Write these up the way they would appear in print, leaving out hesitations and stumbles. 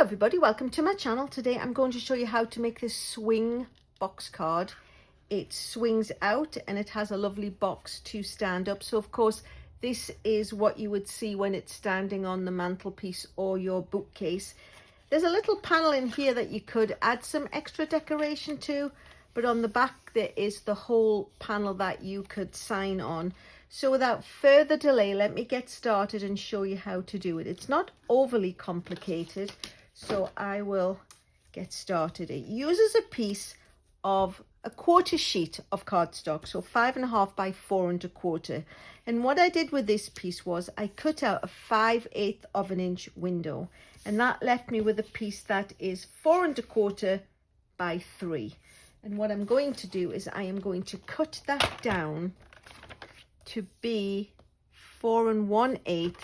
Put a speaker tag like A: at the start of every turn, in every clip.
A: everybody, welcome to my channel. Today I'm going to show you how to make this swing box card. It swings out and it has a lovely box to stand up. So of course this is what you would see when it's standing on the mantelpiece or your bookcase. There's a little panel in here that you could add some extra decoration to, but on the back there is the whole panel that you could sign on. So without further delay, let me get started and show you how to do it. It's not overly complicated, so I will get started. It uses a piece of a quarter sheet of cardstock, so 5.5 by 4 1/4. And what I did with this piece was I cut out a 5/8 of an inch window, and that left me with a piece that is 4 1/4 by 3. And what I'm going to do is I am going to cut that down to be 4 1/8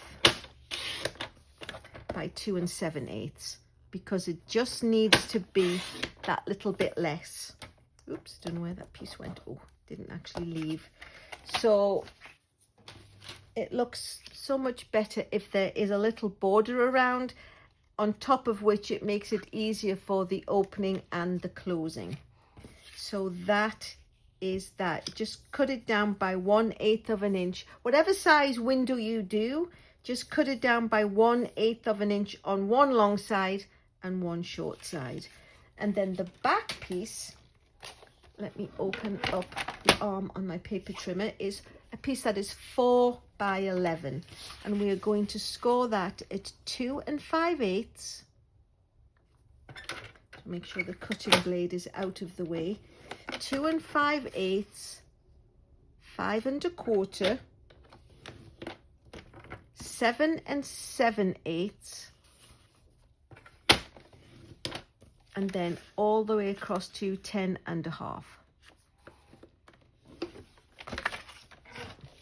A: by 2 7/8, because it just needs to be that little bit less. Oops, don't know where that piece went. Oh, didn't actually leave. So it looks so much better if there is a little border around, on top of which it makes it easier for the opening and the closing. So that is that. Just cut it down by 1/8 of an inch. Whatever size window you do, just cut it down by 1/8 of an inch on one long side and one short side. And then the back piece, let me open up the arm on my paper trimmer, is a piece that is 4 by 11, and we are going to score that at 2 5/8. Make sure the cutting blade is out of the way. 2 5/8, 5 1/4, 7 7/8, and then all the way across to 10 1/2.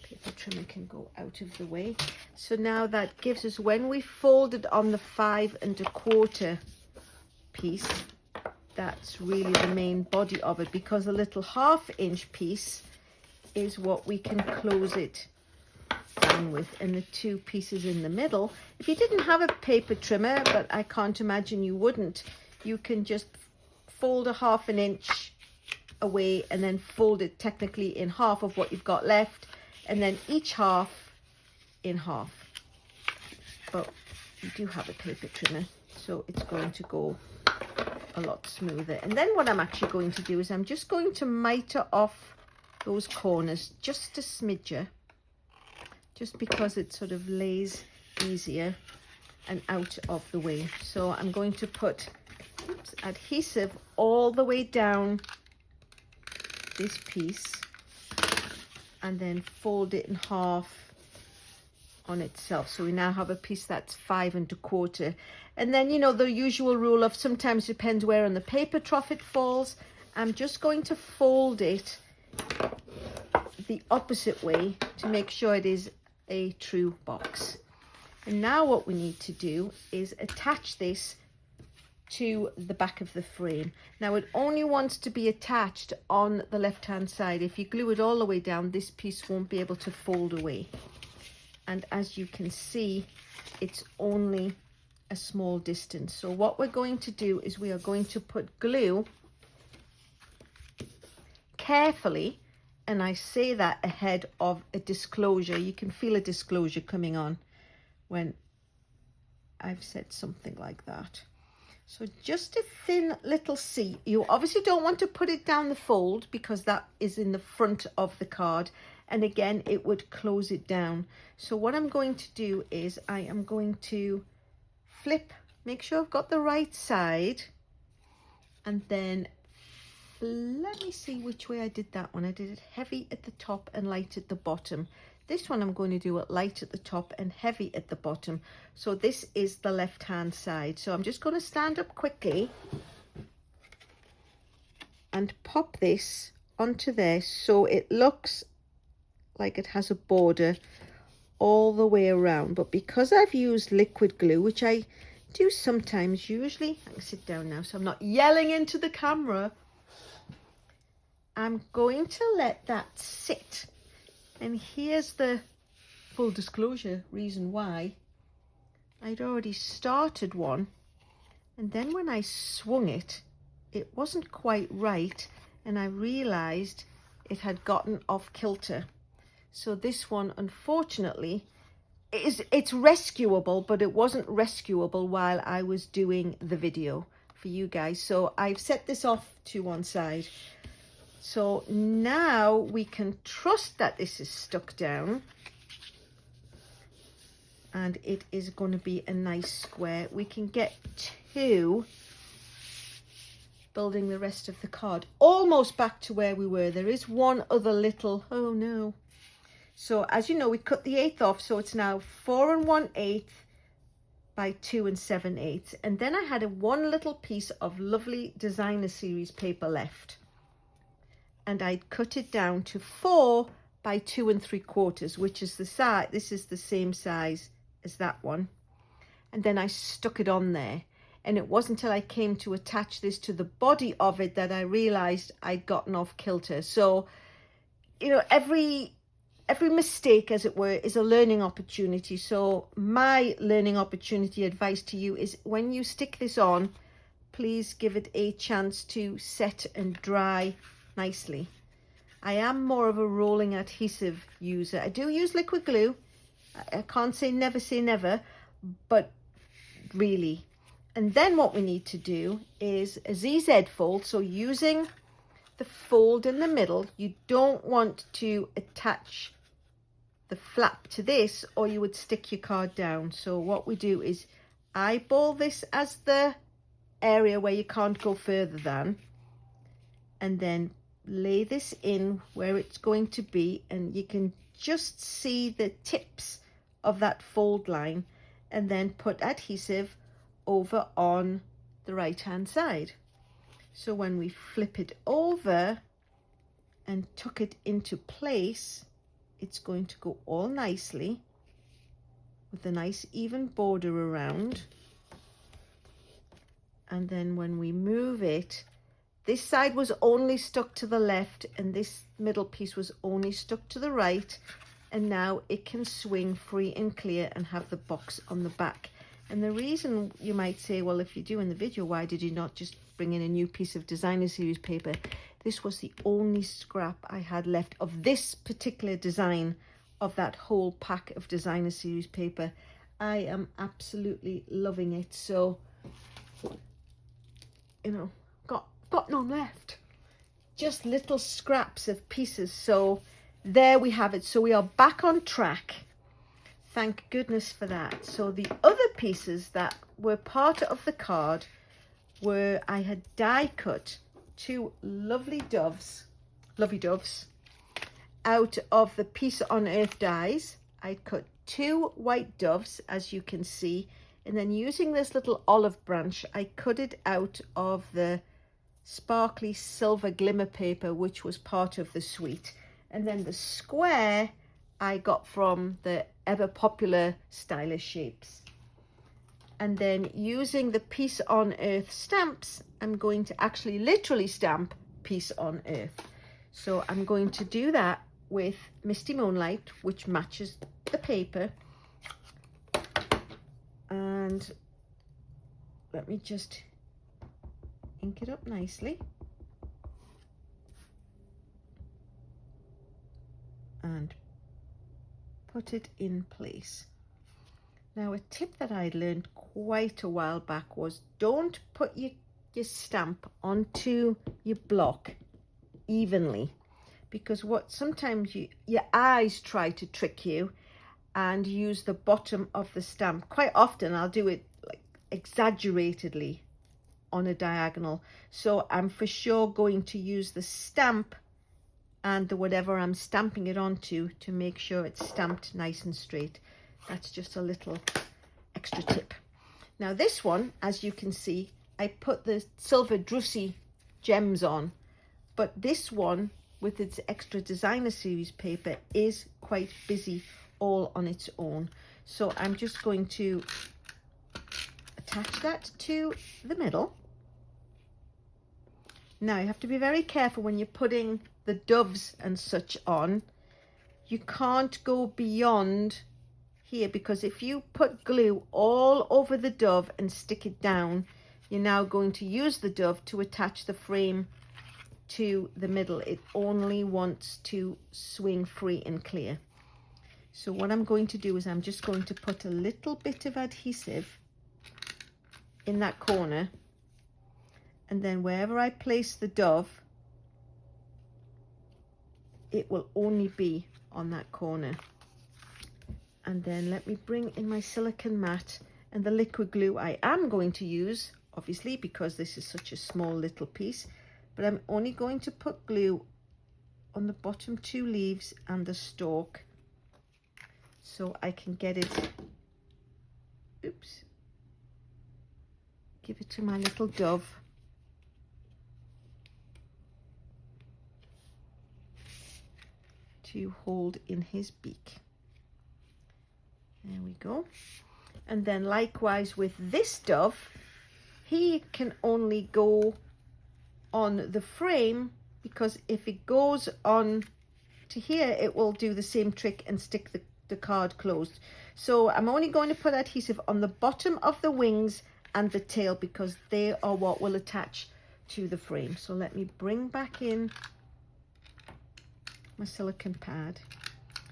A: Paper trimmer can go out of the way. So now that gives us, when we fold it on the 5 1/4 piece, that's really the main body of it, because a little 1/2 inch piece is what we can close it down with, and the two pieces in the middle, if you didn't have a paper trimmer, but I can't imagine you wouldn't, you can just fold a 1/2 inch away and then fold it technically in half of what you've got left, and then each half in half. But you do have a paper trimmer, so it's going to go a lot smoother. And then what I'm actually going to do is I'm just going to miter off those corners just a smidger, just because it sort of lays easier and out of the way. So I'm going to put adhesive all the way down this piece and then fold it in half on itself. So we now have a piece that's 5 1/4. And then, you know, the usual rule of sometimes depends where on the paper trough it falls. I'm just going to fold it the opposite way to make sure it is a true box. And now what we need to do is attach this to the back of the frame. Now it only wants to be attached on the left hand side. If you glue it all the way down, this piece won't be able to fold away. And as you can see, it's only a small distance. So what we're going to do is we are going to put glue carefully, and I say that ahead of a disclosure. You can feel a disclosure coming on when I've said something like that. So just a thin little C. You obviously don't want to put it down the fold, because that is in the front of the card, and again it would close it down. So what I'm going to do is I am going to flip, make sure I've got the right side, and then let me see which way I did that one. I did it heavy at the top and light at the bottom. This one I'm going to do it light at the top and heavy at the bottom. So this is the left hand side. So I'm just going to stand up quickly and pop this onto there so it looks like it has a border all the way around. But because I've used liquid glue, which I do sometimes, usually I can sit down now so I'm not yelling into the camera, I'm going to let that sit. And here's the full disclosure reason why. I'd already started one And then when I swung it, it wasn't quite right, and I realized it had gotten off kilter. So this one, unfortunately, it's rescuable, but it wasn't rescuable while I was doing the video for you guys. So I've set this off to one side. So now we can trust that this is stuck down, and it is going to be a nice square. We can get to building the rest of the card almost back to where we were. There is one other little, oh no. So as you know, we cut the 1/8 off, so it's now 4 1/8 by 2 7/8. And then I had one little piece of lovely designer series paper left, and I'd cut it down to 4 by 2 3/4, which is the size. This is the same size as that one. And then I stuck it on there, and it wasn't until I came to attach this to the body of it that I realized I'd gotten off kilter. So, you know, every mistake, as it were, is a learning opportunity. So my learning opportunity advice to you is, when you stick this on, please give it a chance to set and dry nicely. I am more of a rolling adhesive user. I do use liquid glue. I can't say never, but really. And then what we need to do is a ZZ fold. So using the fold in the middle, you don't want to attach the flap to this, or you would stick your card down. So what we do is eyeball this as the area where you can't go further than, and then lay this in where it's going to be, and you can just see the tips of that fold line, and then put adhesive over on the right hand side. So when we flip it over and tuck it into place, it's going to go all nicely with a nice even border around. And then when we move it, this side was only stuck to the left, and this middle piece was only stuck to the right, and now it can swing free and clear and have the box on the back. And the reason, you might say, well, if you're doing the video, why did you not just bring in a new piece of designer series paper? This was the only scrap I had left of this particular design of that whole pack of designer series paper. I am absolutely loving it. So, you know, got none left. Just little scraps of pieces. So there we have it. So we are back on track. Thank goodness for that. So the other pieces that were part of the card were, I had die cut 2 lovely doves out of the Peace on Earth dies. I cut 2 white doves, as you can see, and then using this little olive branch, I cut it out of the sparkly silver glimmer paper, which was part of the suite. And then the square I got from the ever popular Stylish Shapes. And then using the Peace on Earth stamps, I'm going to actually literally stamp Peace on Earth. So I'm going to do that with Misty Moonlight, which matches the paper. And let me just ink it up nicely. And put it in place. Now, a tip that I learned quite a while back was, don't put your stamp onto your block evenly, because what sometimes your eyes try to trick you and use the bottom of the stamp. Quite often I'll do it like exaggeratedly on a diagonal. So I'm for sure going to use the stamp and the whatever I'm stamping it onto to make sure it's stamped nice and straight. That's just a little extra tip. Now this one, as you can see, I put the silver drussy gems on, but this one with its extra designer series paper is quite busy all on its own. So I'm just going to attach that to the middle. Now you have to be very careful when you're putting the doves and such on. You can't go beyond here, because if you put glue all over the dove and stick it down, you're now going to use the dove to attach the frame to the middle. It only wants to swing free and clear. So what I'm going to do is I'm just going to put a little bit of adhesive in that corner, and then wherever I place the dove, it will only be on that corner. And then let me bring in my silicone mat and the liquid glue I am going to use, obviously, because this is such a small little piece, but I'm only going to put glue on the bottom 2 leaves and the stalk so I can get it, oops, give it to my little dove. To hold in his beak. There we go. And then likewise with this dove, he can only go on the frame, because if it goes on to here, it will do the same trick and stick the card closed. So I'm only going to put adhesive on the bottom of the wings and the tail, because they are what will attach to the frame. So let me bring back in my silicone pad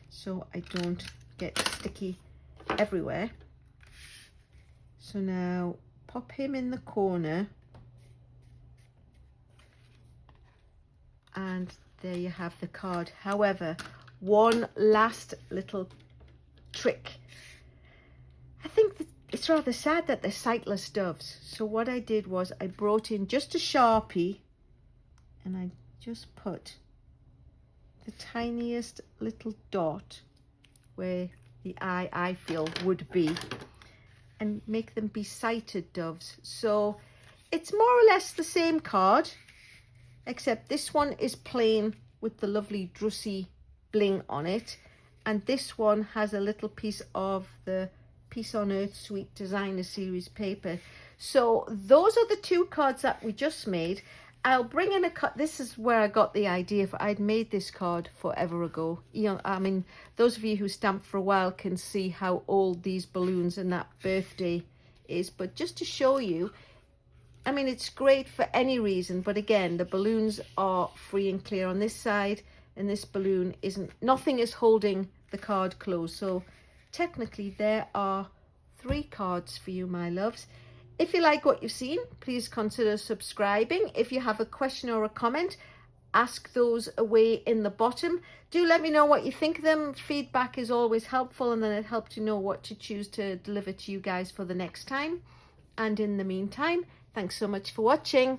A: so I don't get sticky everywhere. So now pop him in the corner, and there you have the card. However, one last little trick. I think that it's rather sad that they're sightless doves. So what I did was I brought in just a Sharpie and I just put the tiniest little dot where the eye, I feel, would be, and make them be sighted doves. So it's more or less the same card, except this one is plain with the lovely drussy bling on it, and this one has a little piece of the Peace on Earth Sweet Designer Series paper. So those are the 2 cards that we just made. I'll bring in a card. This is where I got the idea for. I'd made this card forever ago. You know, I mean, those of you who stamped for a while can see how old these balloons and that birthday is. But just to show you, I mean, it's great for any reason. But again, the balloons are free and clear on this side, and this balloon isn't. Nothing is holding the card closed. So technically, there are 3 cards for you, my loves. If you like what you've seen, please consider subscribing. If you have a question or a comment, ask those away in the bottom. Do let me know what you think of them. Feedback is always helpful, and then it helps to know what to choose to deliver to you guys for the next time. And in the meantime, thanks so much for watching.